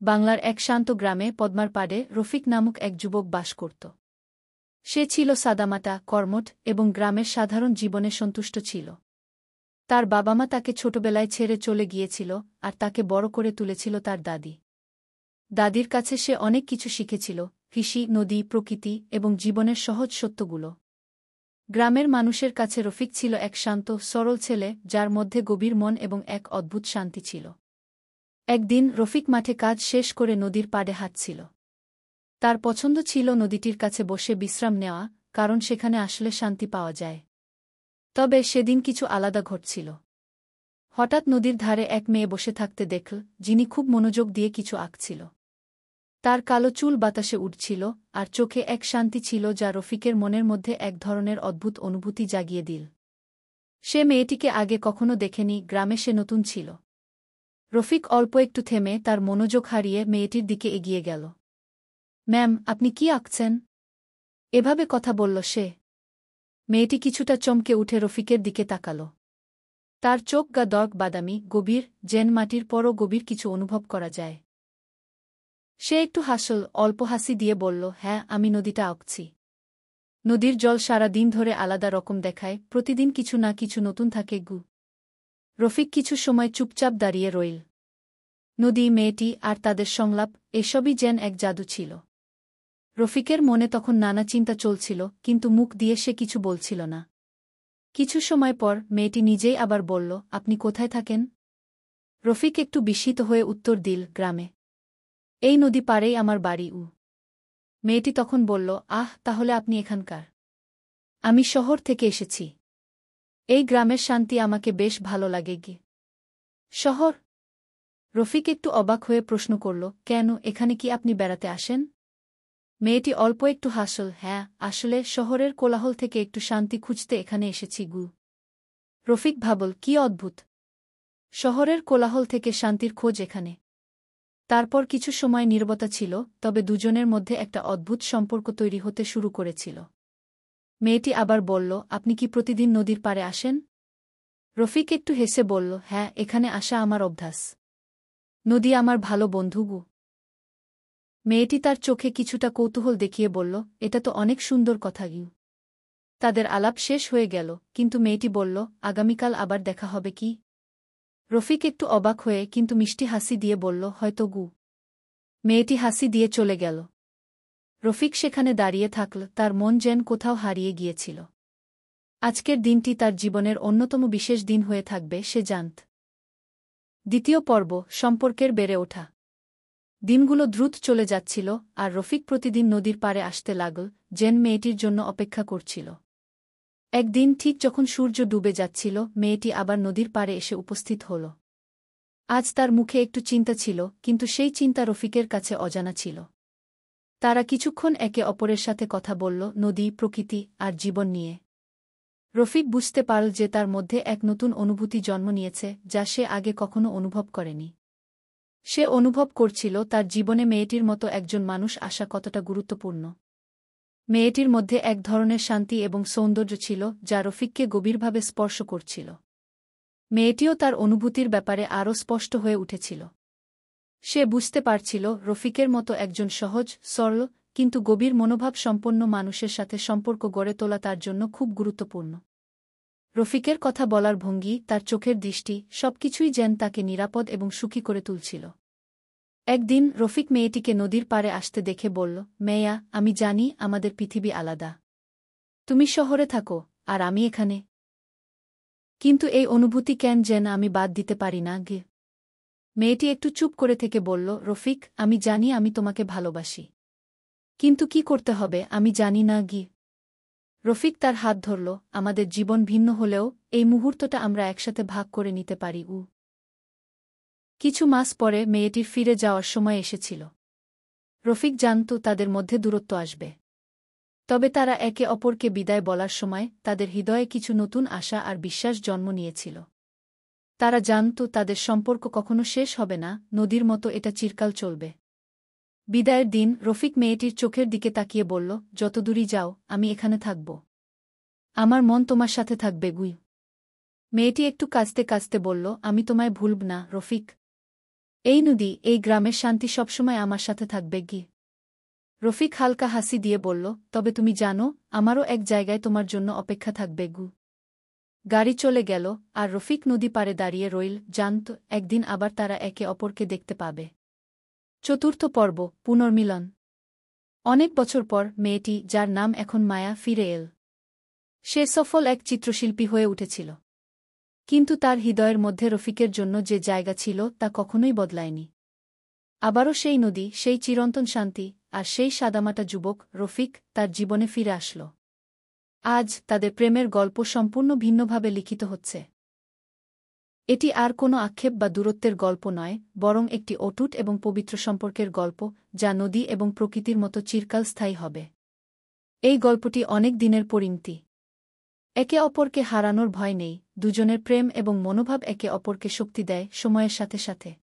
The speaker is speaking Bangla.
বাংলার এক শান্ত গ্রামে পদ্মার পাড়ে রফিক নামক এক যুবক বাস করত। সে ছিল সাদামাটা, কর্মঠ এবং গ্রামের সাধারণ জীবনে সন্তুষ্ট ছিল। তার বাবা-মা তাকে ছোটবেলায় ছেড়ে চলে গিয়েছিল আর তাকে বড় করে তুলেছিল তার দাদি। দাদির কাছে সে অনেক কিছু শিখেছিল, কৃষি, নদী, প্রকৃতি এবং জীবনের সহজ সত্যগুলো। গ্রামের মানুষের কাছে রফিক ছিল এক শান্ত, সরল ছেলে যার মধ্যে গভীর মন এবং এক অদ্ভুত শান্তি ছিল। একদিন রফিক মাঠে কাজ শেষ করে নদীর পাড়ে হাঁটছিল। তার পছন্দ ছিল নদীটির কাছে বসে বিশ্রাম নেওয়া, কারণ সেখানে আসলে শান্তি পাওয়া যায়। তবে সেদিন কিছু আলাদা ঘটছিল। হঠাৎ নদীর ধারে এক মেয়ে বসে থাকতে দেখল, যিনি খুব মনোযোগ দিয়ে কিছু আঁকছিল। তার কালো চুল বাতাসে উড়ছিল, আর চোখে এক শান্তি ছিল যা রফিকের মনের মধ্যে এক ধরনের অদ্ভুত অনুভূতি জাগিয়ে দিল। সে মেয়েটিকে আগে কখনো দেখেনি, গ্রামে সে নতুন ছিল। রফিক অল্প একটু থেমে তার মনোযোগ হারিয়ে মেয়েটির দিকে এগিয়ে গেল। ম্যাম, আপনি কি আঁকছেন? এভাবে কথা বলল সে। মেয়েটি কিছুটা চমকে উঠে রফিকের দিকে তাকাল। তার চোখ গা দর্ক বাদামি, গভীর, যেন মাটির পরও গভীর কিছু অনুভব করা যায়। সে একটু হাসল, অল্প হাসি দিয়ে বলল, হ্যাঁ, আমি নদীটা আঁকছি। নদীর জল সারা দিন ধরে আলাদা রকম দেখায়, প্রতিদিন কিছু না কিছু নতুন থাকে গু। রফিক কিছু সময় চুপচাপ দাঁড়িয়ে রইল। নদী, মেয়েটি আর তাদের সংলাপ, এসবই যেন এক জাদু ছিল। রফিকের মনে তখন নানা চিন্তা চলছিল, কিন্তু মুখ দিয়ে সে কিছু বলছিল না। কিছু সময় পর মেয়েটি নিজেই আবার বলল, আপনি কোথায় থাকেন? রফিক একটু বিস্মিত হয়ে উত্তর দিল, গ্রামে। এই নদী পাড়েই আমার বাড়ি। মেয়েটি তখন বলল, আহ, তাহলে আপনি এখানকার? আমি শহর থেকে এসেছি। এই গ্রামের শান্তি আমাকে বেশ ভালো লাগে গে। শহর? রফিক একটু অবাক হয়ে প্রশ্ন করল, কেন, এখানে কি আপনি বেড়াতে আসেন? মেয়েটি অল্প একটু হাসল, হ্যাঁ, আসলে শহরের কোলাহল থেকে একটু শান্তি খুঁজতে এখানে এসেছি গু। রফিক ভাবল, কি অদ্ভুত! শহরের কোলাহল থেকে শান্তির খোঁজ এখানে। তারপর কিছু সময় নীরবতা ছিল, তবে দুজনের মধ্যে একটা অদ্ভুত সম্পর্ক তৈরি হতে শুরু করেছিল। মেয়েটি আবার বলল, আপনি কি প্রতিদিন নদীর পাড়ে আসেন? রফিক একটু হেসে বলল, হ্যাঁ, এখানে আসা আমার অভ্যাস। নদী আমার ভালো বন্ধু গু। মেয়েটি তার চোখে কিছুটা কৌতূহল দেখিয়ে বলল, এটা তো অনেক সুন্দর কথা গু। তাদের আলাপ শেষ হয়ে গেল, কিন্তু মেয়েটি বলল, আগামীকাল আবার দেখা হবে কি? রফিক একটু অবাক হয়ে কিন্তু মিষ্টি হাসি দিয়ে বলল, হয়তো গু। মেয়েটি হাসি দিয়ে চলে গেল। রফিক সেখানে দাঁড়িয়ে থাকল, তার মন যেন কোথাও হারিয়ে গিয়েছিল। আজকের দিনটি তার জীবনের অন্যতম বিশেষ দিন হয়ে থাকবে, সে জানত। দ্বিতীয় পর্ব, সম্পর্কের বেড়ে ওঠা। দিনগুলো দ্রুত চলে যাচ্ছিল, আর রফিক প্রতিদিন নদীর পাড়ে আসতে লাগল, যেন মেয়েটির জন্য অপেক্ষা করছিল। একদিন ঠিক যখন সূর্য ডুবে যাচ্ছিল, মেয়েটি আবার নদীর পাড়ে এসে উপস্থিত হল। আজ তার মুখে একটু চিন্তা ছিল, কিন্তু সেই চিন্তা রফিকের কাছে অজানা ছিল। তারা কিছুক্ষণ একে অপরের সাথে কথা বলল, নদী, প্রকৃতি আর জীবন নিয়ে। রফিক বুঝতে পারল যে তার মধ্যে এক নতুন অনুভূতি জন্ম নিয়েছে, যা সে আগে কখনো অনুভব করেনি। সে অনুভব করছিল তার জীবনে মেয়েটির মতো একজন মানুষ আসা কতটা গুরুত্বপূর্ণ। মেয়েটির মধ্যে এক ধরনের শান্তি এবং সৌন্দর্য ছিল, যা রফিককে গভীরভাবে স্পর্শ করছিল। মেয়েটিও তার অনুভূতির ব্যাপারে আরও স্পষ্ট হয়ে উঠেছিল। সে বুঝতে পারছিল রফিকের মতো একজন সহজ, সরল, কিন্তু গভীর মনোভাব সম্পন্ন মানুষের সাথে সম্পর্ক গড়ে তোলা তার জন্য খুব গুরুত্বপূর্ণ। রফিকের কথা বলার ভঙ্গি, তার চোখের দৃষ্টি, সবকিছুই যেন তাকে নিরাপদ এবং সুখী করে তুলছিল। একদিন রফিক মেয়েটিকে নদীর পাড়ে আসতে দেখে বলল, মেয়া, আমি জানি আমাদের পৃথিবী আলাদা। তুমি শহরে থাকো, আর আমি এখানে। কিন্তু এই অনুভূতি কেন যেন আমি বাদ দিতে পারি না গে। মেয়েটি একটু চুপ করে থেকে বলল, রফিক, আমি জানি আমি তোমাকে ভালোবাসি। কিন্তু কি করতে হবে আমি জানি না গি। রফিক তার হাত ধরল, আমাদের জীবন ভিন্ন হলেও এই মুহূর্তটা আমরা একসাথে ভাগ করে নিতে পারি। কিছু মাস পরে মেয়েটির ফিরে যাওয়ার সময় এসেছিল। রফিক জানত তাদের মধ্যে দূরত্ব আসবে। তবে তারা একে অপরকে বিদায় বলার সময় তাদের হৃদয়ে কিছু নতুন আশা আর বিশ্বাস জন্ম নিয়েছিল। তারা জানত তাদের সম্পর্ক কখনো শেষ হবে না, নদীর মতো এটা চিরকাল চলবে। বিদায়ের দিন রফিক মেয়েটির চোখের দিকে তাকিয়ে বলল, যত দূরই যাও, আমি এখানে থাকব। আমার মন তোমার সাথে থাকবে গুই। মেয়েটি একটু কাঁদতে কাঁদতে বলল, আমি তোমায় ভুলব না রফিক। এই নদী, এই গ্রামের শান্তি সবসময় আমার সাথে থাকবে কি? রফিক হালকা হাসি দিয়ে বলল, তবে তুমি জানো, আমারও এক জায়গায় তোমার জন্য অপেক্ষা থাকবে গু। গাড়ি চলে গেল, আর রফিক নদী পাড়ে দাঁড়িয়ে রইল, জানত একদিন আবার তারা একে অপরকে দেখতে পাবে। চতুর্থ পর্ব, পুনর্মিলন। অনেক বছর পর মেয়েটি, যার নাম এখন মায়া, ফিরে এল। সে সফল এক চিত্রশিল্পী হয়ে উঠেছিল। কিন্তু তার হৃদয়ের মধ্যে রফিকের জন্য যে জায়গা ছিল তা কখনোই বদলায়নি। আবারও সেই নদী, সেই চিরন্তন শান্তি, আর সেই সাদামাটা যুবক রফিক তার জীবনে ফিরে আসল। আজ তাদের প্রেমের গল্প সম্পূর্ণ ভিন্নভাবে লিখিত হচ্ছে। এটি আর কোনো আক্ষেপ বা দূরত্বের গল্প নয়, বরং একটি অটুট এবং পবিত্র সম্পর্কের গল্প, যা নদী এবং প্রকৃতির মতো চিরকাল স্থায়ী হবে। এই গল্পটি অনেক দিনের পরিণতি। একে অপরকে হারানোর ভয় নেই, দুজনের প্রেম এবং মনোভাব একে অপরকে শক্তি দেয় সময়ের সাথে সাথে।